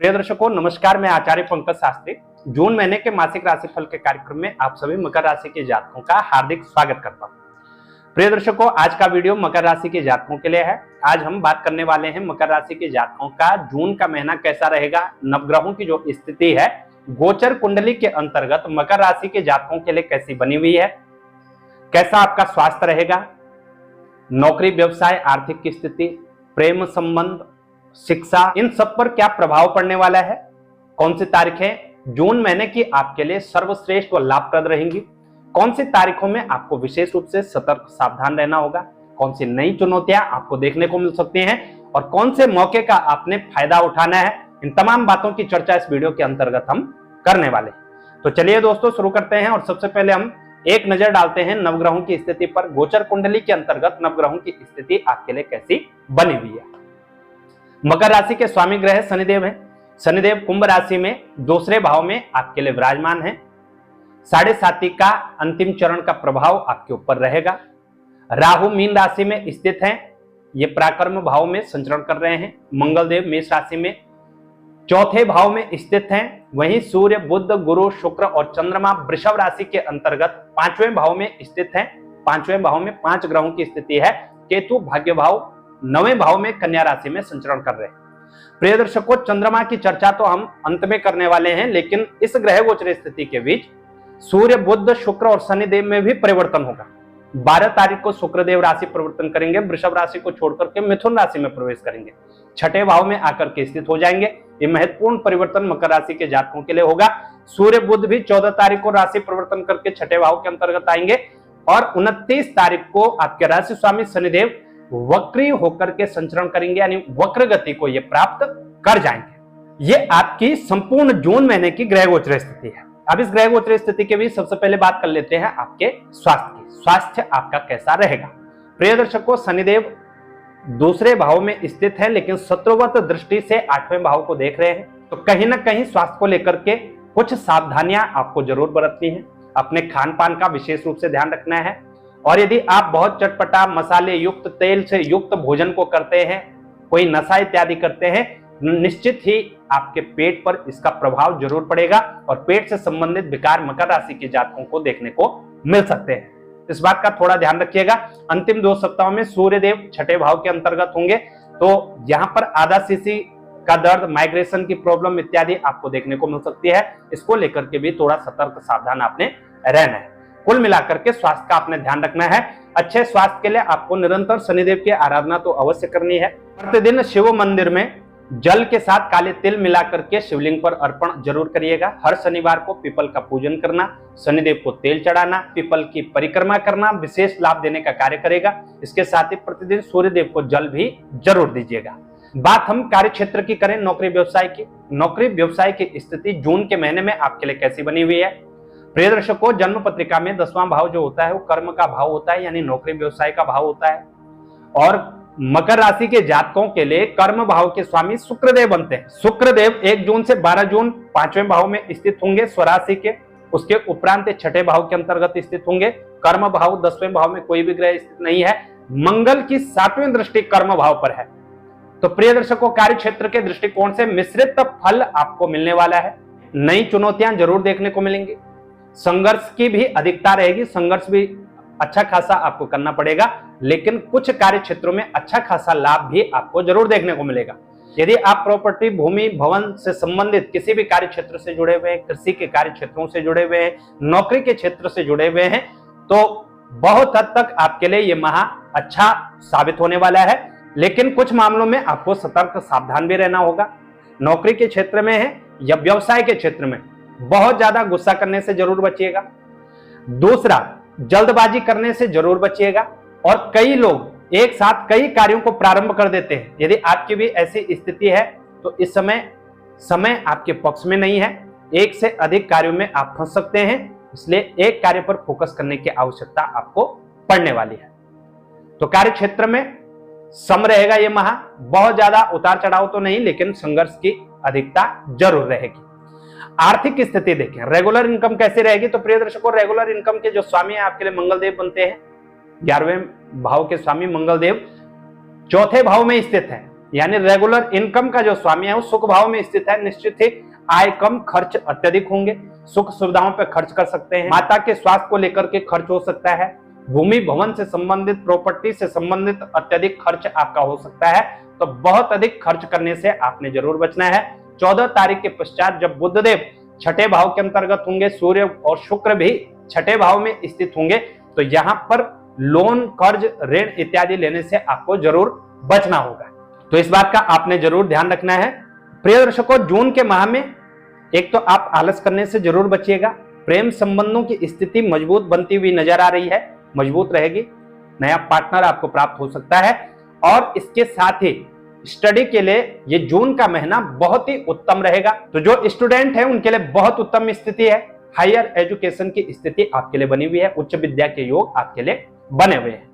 प्रिय दर्शकों नमस्कार, मैं आचार्य पंकज शास्त्री जून महीने के मासिक राशिफल के कार्यक्रम में आप सभी मकर राशि के जातकों का हार्दिक स्वागत करता हूं। प्रिय दर्शकों, आज का वीडियो मकर राशि के जातकों के लिए है। आज हम बात करने वाले हैं मकर राशि के जातकों का जून का महीना कैसा रहेगा, नवग्रहों की जो स्थिति है गोचर कुंडली के अंतर्गत मकर राशि के जातकों के लिए कैसी बनी हुई है, कैसा आपका स्वास्थ्य रहेगा, नौकरी व्यवसाय आर्थिक की स्थिति, प्रेम संबंध, शिक्षा, इन सब पर क्या प्रभाव पड़ने वाला है, कौन सी तारीखें जून महीने की आपके लिए सर्वश्रेष्ठ व लाभप्रद रहेंगी, कौन सी तारीखों में आपको विशेष रूप से सतर्क सावधान रहना होगा, कौन सी नई चुनौतियां आपको देखने को मिल सकती हैं और कौन से मौके का आपने फायदा उठाना है, इन तमाम बातों की चर्चा इस वीडियो के अंतर्गत हम करने वाले हैं। तो चलिए दोस्तों शुरू करते हैं और सबसे पहले हम एक नजर डालते हैं नवग्रहों की स्थिति पर। गोचर कुंडली के अंतर्गत नवग्रहों की स्थिति आपके लिए कैसी बनी हुई है। मकर राशि के स्वामी ग्रह शनिदेव हैं। शनिदेव कुंभ राशि में दूसरे भाव में आपके लिए विराजमान है। 7.5 का अंतिम चरण का प्रभाव आपके ऊपर रहेगा। राहु मीन राशि में स्थित हैं, ये पराक्रम भाव में संचरण कर रहे हैं। मंगल देव मेष राशि में चौथे भाव में स्थित हैं। वहीं सूर्य बुध गुरु शुक्र और चंद्रमा वृषभ राशि के अंतर्गत 5वें भाव में स्थित हैं। 5वें भाव में 5 ग्रहों की स्थिति है। केतु भाग्य भाव 9वें भाव में कन्या राशि में संचरण कर रहे हैं। प्रिय दर्शकों, चंद्रमा की चर्चा तो हम अंत में करने वाले हैं, लेकिन इस ग्रह गोचर स्थिति के बीच सूर्य बुध शुक्र और शनिदेव में भी परिवर्तन होगा। 12 तारीख को शुक्रदेव राशि परिवर्तन करेंगे, वृषभ राशि को छोड़कर के मिथुन राशि में प्रवेश करेंगे, 6ठे भाव में आकर के स्थित हो जाएंगे। ये महत्वपूर्ण परिवर्तन मकर राशि के जातकों के लिए होगा। सूर्य बुध भी 14 तारीख को राशि परिवर्तन करके 6ठे भाव के अंतर्गत आएंगे और 29 तारीख को आपके राशि स्वामी शनिदेव वक्री होकर के संचरण करेंगे, यानी वक्र गति को ये प्राप्त कर जाएंगे। ये आपकी संपूर्ण जून महीने की ग्रह गोचर स्थिति है। अब इस ग्रह गोचर स्थिति के भी सबसे पहले बात कर लेते हैं आपके स्वास्थ्य की। स्वास्थ्य आपका कैसा रहेगा। प्रिय दर्शकों, शनिदेव दूसरे भाव में स्थित है, लेकिन शत्रुवत दृष्टि से 8वें भाव को देख रहे हैं, तो कहीं ना कहीं स्वास्थ्य को लेकर के कुछ सावधानियां आपको जरूर बरतनी है। अपने खान पान का विशेष रूप से ध्यान रखना है और यदि आप बहुत चटपटा मसाले युक्त तेल से युक्त भोजन को करते हैं, कोई नशा इत्यादि करते हैं, निश्चित ही आपके पेट पर इसका प्रभाव जरूर पड़ेगा और पेट से संबंधित विकार मकर राशि के जातकों को देखने को मिल सकते हैं। इस बात का थोड़ा ध्यान रखिएगा। अंतिम 2 सप्ताहों में सूर्यदेव 6ठे भाव के अंतर्गत होंगे, तो यहाँ पर आधा सीसी का दर्द, माइग्रेशन की प्रॉब्लम इत्यादि आपको देखने को मिल सकती है। इसको लेकर के भी थोड़ा सतर्क सावधान आपने रहना है। कुल मिलाकर के स्वास्थ्य का आपने ध्यान रखना है। अच्छे स्वास्थ्य के लिए आपको निरंतर शनिदेव की आराधना तो अवश्य करनी है। प्रतिदिन शिव मंदिर में जल के साथ काले तिल मिलाकर के शिवलिंग पर अर्पण जरूर करिएगा। हर शनिवार को पीपल का पूजन करना, शनिदेव को तेल चढ़ाना, पीपल की परिक्रमा करना विशेष लाभ देने का कार्य करेगा। इसके साथ ही प्रतिदिन सूर्यदेव को जल भी जरूर दीजिएगा। बात हम कार्य क्षेत्र की करें, नौकरी व्यवसाय की। नौकरी व्यवसाय की स्थिति जून के महीने में आपके लिए कैसी बनी हुई है। प्रिय दर्शकों, जन्म पत्रिका में 10वां भाव जो होता है वो कर्म का भाव होता है, यानी नौकरी व्यवसाय का भाव होता है। और मकर राशि के जातकों के लिए कर्म भाव के स्वामी शुक्रदेव बनते हैं। शुक्रदेव 1 जून से 12 जून 5वें भाव में स्थित होंगे स्वराशि के। उसके उपरांत 6ठे भाव के अंतर्गत स्थित होंगे। कर्म भाव 10वें भाव में कोई भी ग्रह स्थित नहीं है। मंगल की 7वीं दृष्टि कर्म भाव पर है। तो प्रिय दर्शकों, कार्य क्षेत्र के दृष्टिकोण से मिश्रित फल आपको मिलने वाला है। नई चुनौतियां जरूर देखने को मिलेंगी। संघर्ष की भी अधिकता रहेगी, संघर्ष भी अच्छा खासा आपको करना पड़ेगा, लेकिन कुछ कार्य क्षेत्रों में अच्छा खासा लाभ भी आपको जरूर देखने को मिलेगा। यदि आप प्रॉपर्टी, भूमि, भवन से संबंधित किसी भी कार्य क्षेत्र से जुड़े हुए हैं, कृषि के कार्य क्षेत्रों से जुड़े हुए हैं, नौकरी के क्षेत्र से जुड़े हुए हैं, तो बहुत हद तक आपके लिए ये माह अच्छा साबित होने वाला है। लेकिन कुछ मामलों में आपको सतर्क सावधान भी रहना होगा। नौकरी के क्षेत्र में है या व्यवसाय के क्षेत्र में बहुत ज्यादा गुस्सा करने से जरूर बचिएगा। दूसरा, जल्दबाजी करने से जरूर बचिएगा। और कई लोग एक साथ कई कार्यों को प्रारंभ कर देते हैं। यदि आपकी भी ऐसी स्थिति है तो इस समय आपके पक्ष में नहीं है। एक से अधिक कार्यों में आप फंस सकते हैं, इसलिए एक कार्य पर फोकस करने की आवश्यकता आपको पड़ने वाली है। तो कार्य क्षेत्र में सम रहेगा ये माह। बहुत ज्यादा उतार चढ़ाव तो नहीं, लेकिन संघर्ष की अधिकता जरूर रहेगी। आर्थिक स्थिति देखें, रेगुलर इनकम कैसे रहेगी। तो प्रिय दर्शकों, रेगुलर इनकम के जो स्वामी है आपके लिए मंगल देव बनते हैं। 11वें भाव के स्वामी मंगल देव 4थे भाव में स्थित है। यानी रेगुलर इनकम का जो स्वामी है वो सुख भाव में स्थित है। निश्चित ही आय कम, खर्च अत्यधिक होंगे। सुख सुविधाओं पर खर्च कर सकते हैं। माता के स्वास्थ्य को लेकर के खर्च हो सकता है। भूमि भवन से संबंधित, प्रॉपर्टी से संबंधित अत्यधिक खर्च आपका हो सकता है। तो बहुत अधिक खर्च करने से आपने जरूर बचना है। 14 तारीख के पश्चात जब बुधदेव छठे भाव के अंतर्गत होंगे, सूर्य और शुक्र भी छठे भाव में स्थित होंगे, तो यहाँ पर लोन, कर्ज, ऋण इत्यादि लेने से आपको जरूर बचना होगा। तो इस बात का आपने जरूर ध्यान रखना है। प्रिय दर्शकों, जून के माह में एक तो आप आलस करने से जरूर बचिएगा। प्रेम संबंधों की स्थिति मजबूत बनती हुई नजर आ रही है, मजबूत रहेगी। नया पार्टनर आपको प्राप्त हो सकता है। और इसके साथ ही स्टडी के लिए ये जून का महीना बहुत ही उत्तम रहेगा। तो जो स्टूडेंट है उनके लिए बहुत उत्तम स्थिति है। हायर एजुकेशन की स्थिति आपके लिए बनी हुई है। उच्च विद्या के योग आपके लिए बने हुए हैं।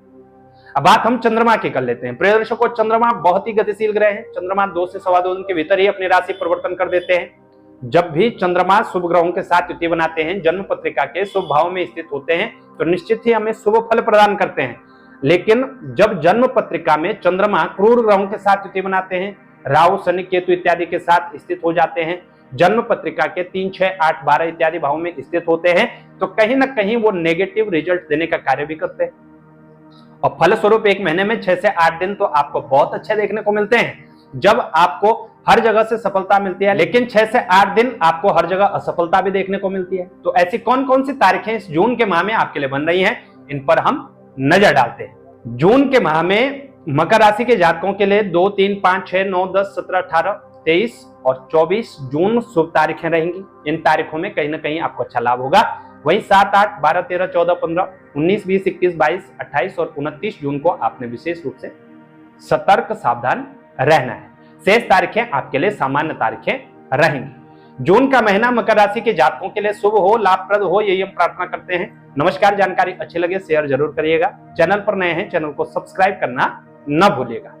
अब बात हम चंद्रमा की कर लेते हैं। प्रिय दर्शकों, चंद्रमा बहुत ही गतिशील ग्रह है। चंद्रमा 2 से सवा 2 दिन के भीतर ही अपनी राशि परिवर्तन कर देते हैं। जब भी चंद्रमा शुभ ग्रहों के साथ युति बनाते हैं, जन्म पत्रिका के शुभ भाव में स्थित होते हैं, तो निश्चित ही हमें शुभ फल प्रदान करते हैं। लेकिन जब जन्म पत्रिका में चंद्रमा क्रूर ग्रहों के साथ युति बनाते हैं, राहु, शनि, केतु इत्यादि के साथ स्थित हो जाते हैं, जन्म पत्रिका के 3, 6, 8, 12 इत्यादि भावों में स्थित होते हैं, तो कहीं ना कहीं वो नेगेटिव रिजल्ट देने का कार्य भी करते हैं। और फलस्वरूप एक महीने में 6 से 8 दिन तो आपको बहुत अच्छे देखने को मिलते हैं, जब आपको हर जगह से सफलता मिलती है। लेकिन 6 से 8 दिन आपको हर जगह असफलता भी देखने को मिलती है। तो ऐसी कौन कौन सी तारीखें इस जून के माह में आपके लिए बन रही हैं, इन पर हम नजर डालते हैं। जून के माह में मकर राशि के जातकों के लिए 2, 3, 5, 6, 9, 10, 17, 18, 23 और 24 जून शुभ तारीखें रहेंगी। इन तारीखों में कहीं ना कहीं आपको अच्छा लाभ होगा। वही 7, 8, 12, 13, 14, 15, 19, 20, 21, 22, 28 और 29 जून को आपने विशेष रूप से सतर्क, सावधान रहना है। शेष तारीखें आपके लिए सामान्य तारीखें रहेंगी। जून का महीना मकर राशि के जातकों के लिए शुभ हो, लाभप्रद हो, यही हम प्रार्थना करते हैं। नमस्कार। जानकारी अच्छी लगे शेयर जरूर करिएगा। चैनल पर नए हैं, चैनल को सब्सक्राइब करना न भूलिएगा।